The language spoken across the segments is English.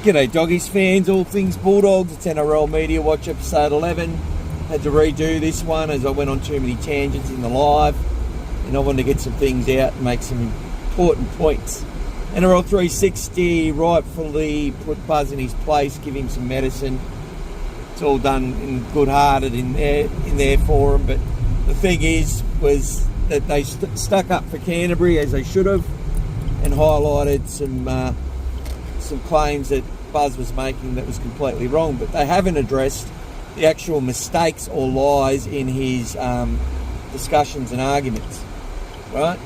G'day Doggies fans, all things Bulldogs. It's NRL Media Watch Ep11. Had to redo this one as I went on too many tangents in the live, and I wanted to get some things out and make some important points. NRL360 rightfully put Buzz in his place, give him some medicine. It's all done in good-hearted in there for him, but the thing was that they stuck up for Canterbury as they should have, and highlighted some claims that Buzz was making that was completely wrong, but they haven't addressed the actual mistakes or lies in his discussions and arguments, right?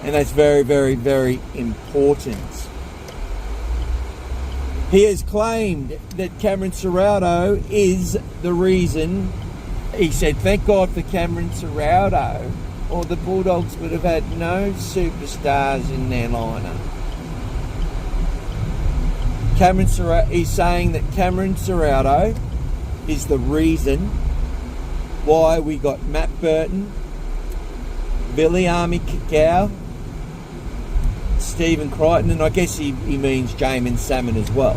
And that's very, very, very important. He has claimed that Cameron Ciraldo is the reason. He said, thank God for Cameron Ciraldo, or the Bulldogs would have had no superstars in their lineup. He's saying that Cameron Ciraldo is the reason why we got Matt Burton, Kikau, Stephen Crichton, and I guess he means Jamin Salmon as well.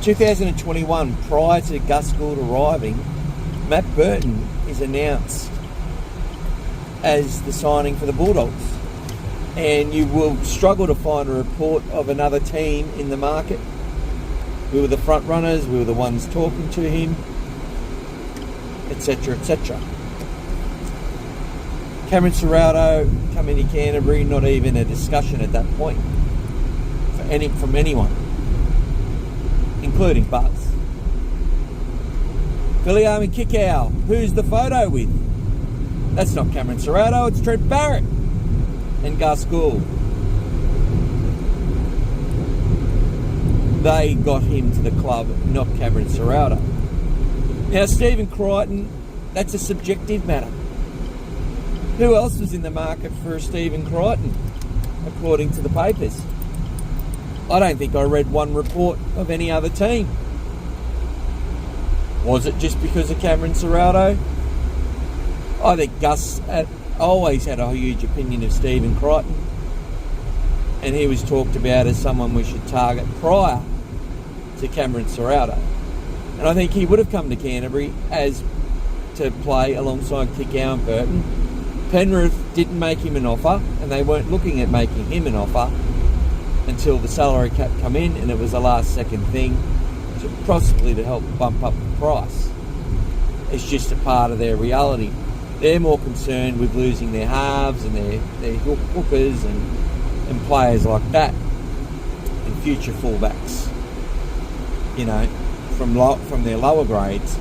2021, prior to Gus Gould arriving, Matt Burton is announced as the signing for the Bulldogs. And you will struggle to find a report of another team in the market. We were the front runners, we were the ones talking to him, etc, etc. Cameron Ciraldo coming to Canterbury, not even a discussion at that point from anyone, including Buzz. Kikau, who's the photo with? That's not Cameron Ciraldo, it's Trent Barrett and Gus Gould. They got him to the club, not Cameron Ciraldo. Now, Stephen Crichton, that's a subjective matter. Who else was in the market for Stephen Crichton, according to the papers? I don't think I read one report of any other team. Was it just because of Cameron Ciraldo? I think Gus always had a huge opinion of Stephen Crichton, and he was talked about as someone we should target prior to Cameron Ciraldo. And I think he would have come to Canterbury as to play alongside Kikau and Burton. Penrith didn't make him an offer, and they weren't looking at making him an offer until the salary cap come in, and it was a last-second thing, possibly to help bump up the price. It's just a part of their reality. They're more concerned with losing their halves and their hookers and players like that, and future fullbacks, you know, from their lower grades,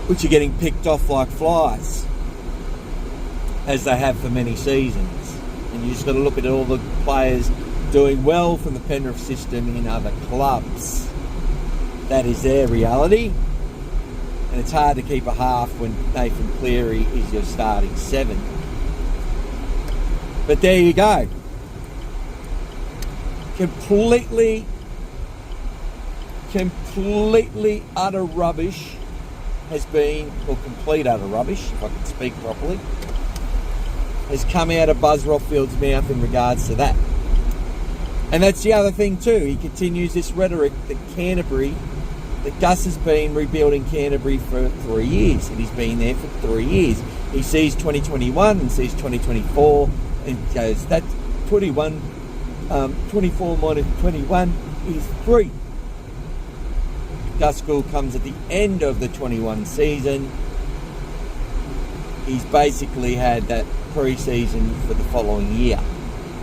which are getting picked off like flies, as they have for many seasons. And you just got to look at all the players doing well from the Penrith system in other clubs. That is their reality. And it's hard to keep a half when Nathan Cleary is your starting 7. But there you go. Completely utter rubbish has been, or complete utter rubbish, if I can speak properly, has come out of Buzz Rothfields' mouth in regards to that. And that's the other thing too. He continues this rhetoric that Gus has been rebuilding Canterbury for 3 years, and he's been there for 3 years. He sees 2021 and sees 2024 and goes, that's 24 minus 21 is 3. Gus Gould comes at the end of the 21 season. He's basically had that pre-season for the following year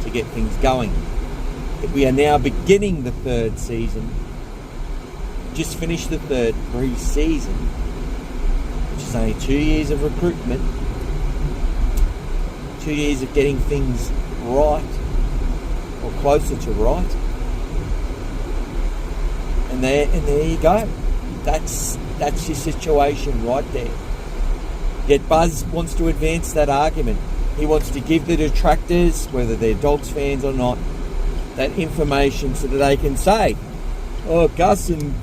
to get things going. We are now beginning the 3rd season. Just finished the 3rd pre-season, which is only 2 years of recruitment, 2 years of getting things right, or closer to right. And there you go. That's your situation right there. Yet Buzz wants to advance that argument. He wants to give the detractors, whether they're Dogs fans or not, that information so that they can say, oh, Gus and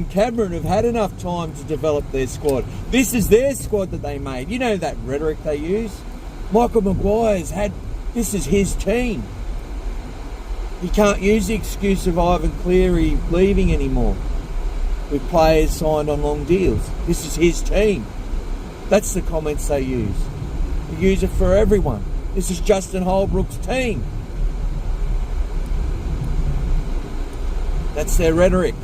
Cameron have had enough time to develop their squad. This is their squad that they made. You know that rhetoric they use? Michael Maguire's this is his team. He can't use the excuse of Ivan Cleary leaving anymore with players signed on long deals. This is his team. That's the comments they use. They use it for everyone. This is Justin Holbrook's team. That's their rhetoric.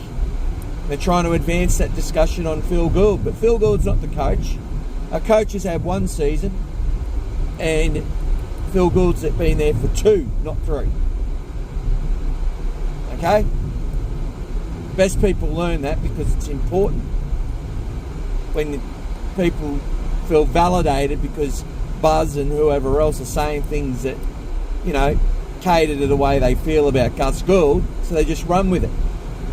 They're trying to advance that discussion on Phil Gould, but Phil Gould's not the coach. Our coaches have one season, and Phil Gould's been there for 2, not 3. Okay? Best people learn that because it's important. When people feel validated because Buzz and whoever else are saying things that, cater to the way they feel about Gus Gould, so they just run with it.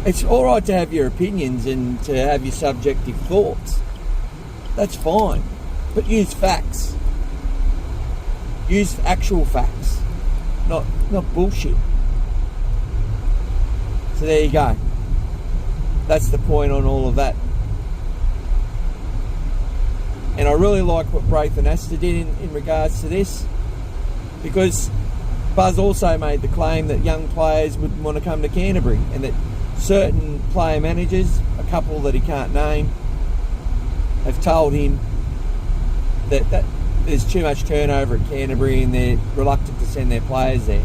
It's all right to have your opinions and to have your subjective thoughts. That's fine. But use facts. Use actual facts. Not bullshit. So there you go. That's the point on all of that. And I really like what Braith and Astor did in regards to this, because Buzz also made the claim that young players would want to come to Canterbury, and that certain player managers, a couple that he can't name, have told him that there's too much turnover at Canterbury and they're reluctant to send their players there.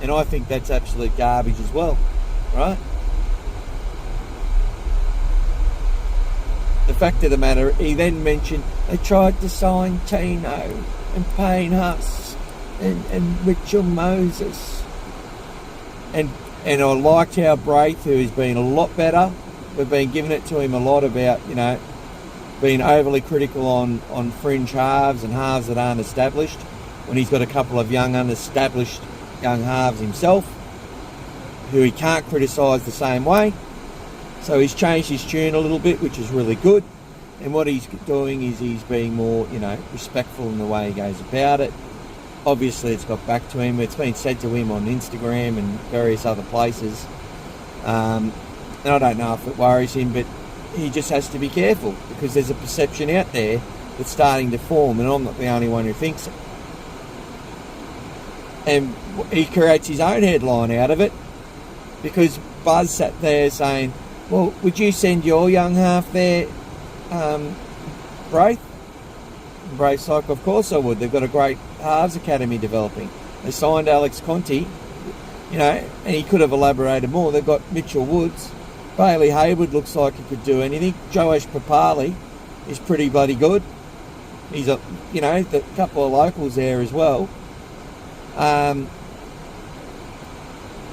And I think that's absolute garbage as well, right? The fact of the matter, he then mentioned they tried to sign Tino and Payne Huss and Mitchell Moses. And I liked how Braith, who has been a lot better, we've been giving it to him a lot about, being overly critical on fringe halves and halves that aren't established, when he's got a couple of young unestablished young halves himself, who he can't criticise the same way. So he's changed his tune a little bit, which is really good. And what he's doing is he's being more, respectful in the way he goes about it. Obviously, it's got back to him. It's been said to him on Instagram and various other places. And I don't know if it worries him, but he just has to be careful, because there's a perception out there that's starting to form, and I'm not the only one who thinks it. And he creates his own headline out of it, because Buzz sat there saying, well, would you send your young half there, Braith? And Braith's like, of course I would. They've got a great halves academy developing. They signed Alex Conti, and he could have elaborated more. They've got Mitchell Woods. Bailey Hayward looks like he could do anything. Joash Papali is pretty bloody good. He's a couple of locals there as well.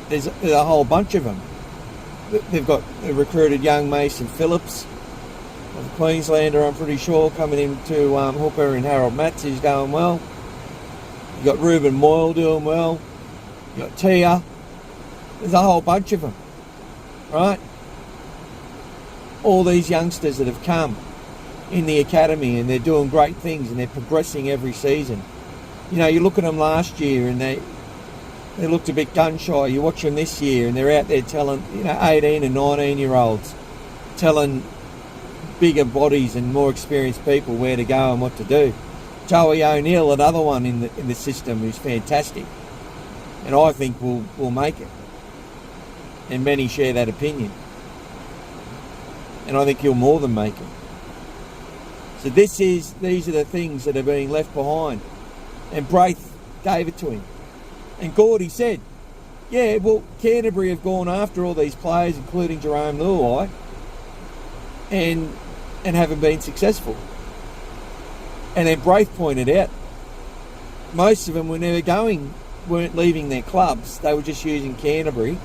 There's a whole bunch of them. They've recruited young Mason Phillips, a Queenslander, I'm pretty sure, coming into hooker, and Harold Matz is going well. You've got Ruben Moyle doing well. You've got Tia. There's a whole bunch of them, right? All these youngsters that have come in the academy, and they're doing great things, and they're progressing every season. You look at them last year and they looked a bit gun shy. You watch them this year and they're out there telling, 18 and 19-year-olds, telling bigger bodies and more experienced people where to go and what to do. Joey O'Neill, another one in the system, who's fantastic, and I think will make it. And many share that opinion. And I think he'll more than make it. So these are the things that are being left behind. And Braith gave it to him. And Gordy said, yeah, well, Canterbury have gone after all these players, including Jerome Luai, and haven't been successful. And then Braith pointed out, most of them weren't leaving their clubs. They were just using Canterbury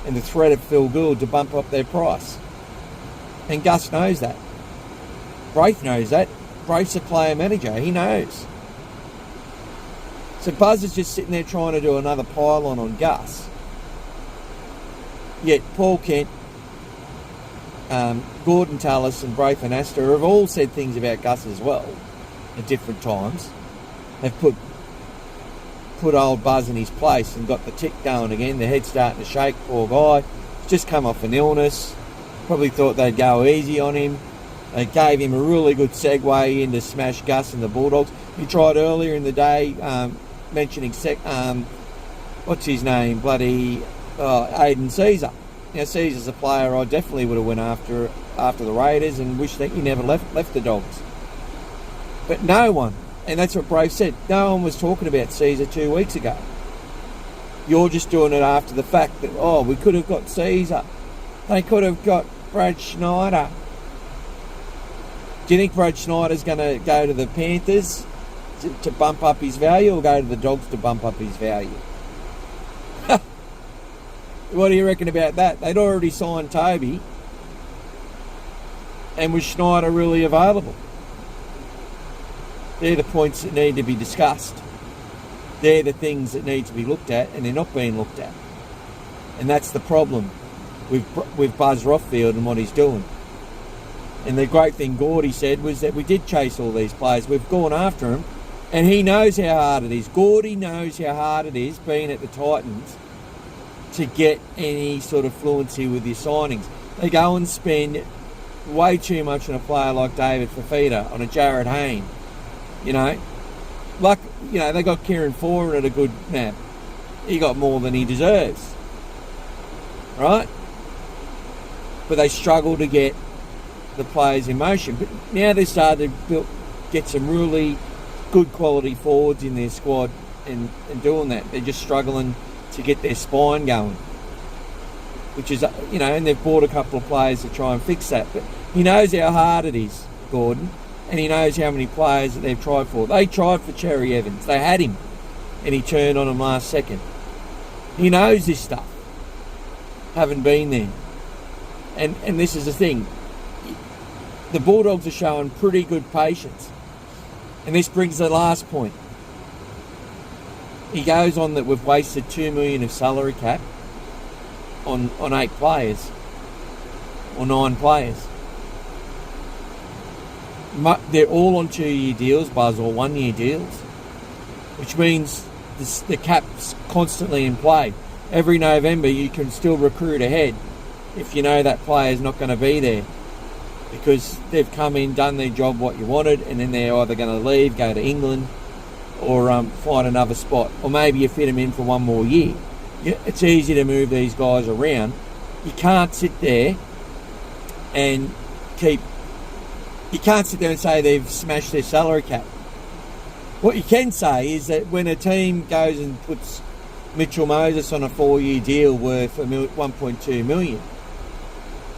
and the threat of Phil Gould to bump up their price. And Gus knows that. Braith knows that. Braith's a player manager. He knows. So Buzz is just sitting there trying to do another pylon on Gus. Yet Paul Kent, Gordon Tallis and Braith and Astor have all said things about Gus as well at different times. They've put old Buzz in his place and got the tick going again. The head's starting to shake, poor guy. He's just come off an illness. Probably thought they'd go easy on him. They gave him a really good segue into smash Gus and the Bulldogs. He tried earlier in the day mentioning, what's his name? Aiden Caesar. Now, Caesar's a player I definitely would have went after the Raiders and wish that he never left the Dogs. But no one, and that's what Braith said, no one was talking about Caesar 2 weeks ago. You're just doing it after the fact that, we could have got Caesar. They could have got Brad Schneider. Do you think Brad Schneider's going to go to the Panthers to bump up his value, or go to the Dogs to bump up his value? What do you reckon about that? They'd already signed Toby, and was Schneider really available? They're the points that need to be discussed. They're the things that need to be looked at, and they're not being looked at. And that's the problem with Buzz Rothfield and what he's doing. And the great thing Gordy said was that we did chase all these players. We've gone after them, and he knows how hard it is. Gordy knows how hard it is being at the Titans to get any sort of fluency with your signings. They go and spend way too much on a player like David Fafita, on a Jared Hayne. They got Kieran Foran at a good nab. He got more than he deserves. Right? But they struggle to get the players in motion. But now they've started to get some really good quality forwards in their squad and doing that. They're just struggling to get their spine going. Which is, and they've bought a couple of players to try and fix that. But he knows how hard it is, Gordon, and he knows how many players that they've tried for. They tried for Cherry Evans. They had him, and he turned on them last second. He knows this stuff. Haven't been there. And this is the thing. The Bulldogs are showing pretty good patience. And this brings the last point. He goes on that we've wasted $2 million of salary cap on 8 players. Or 9 players. They're all on 2-year deals, Buzz, or 1-year deals. Which means the cap's constantly in play. Every November you can still recruit ahead if you know that player's not going to be there. Because they've come in, done their job what you wanted, and then they're either going to leave, go to England, or find another spot. Or maybe you fit them in for one more year. It's easy to move these guys around. You can't sit there and you can't sit there and say they've smashed their salary cap. What you can say is that when a team goes and puts Mitchell Moses on a 4-year deal worth $1.2 million,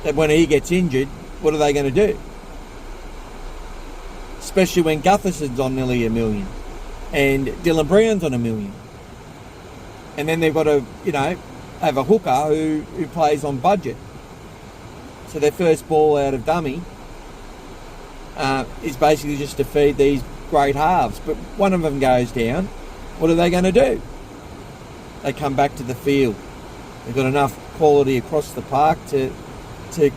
that when he gets injured, what are they going to do? Especially when Gutherson's on nearly $1 million and Dylan Brown's on $1 million. And then they've got to, have a hooker who plays on budget. So their first ball out of dummy is basically just to feed these great halves. But one of them goes down. What are they going to do? They come back to the field. They've got enough quality across the park to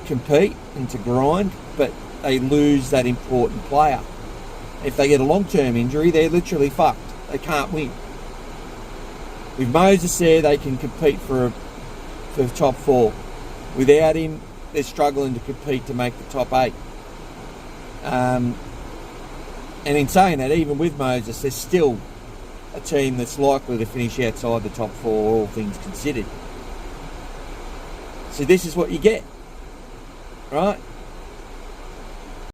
compete and to grind, but they lose that important player. If they get a long-term injury, they're literally fucked. They can't win. With Moses there, they can compete for top 4. Without him, they're struggling to compete to make the top 8. And in saying that, even with Moses, there's still a team that's likely to finish outside the top 4, all things considered. So this is what you get. Right?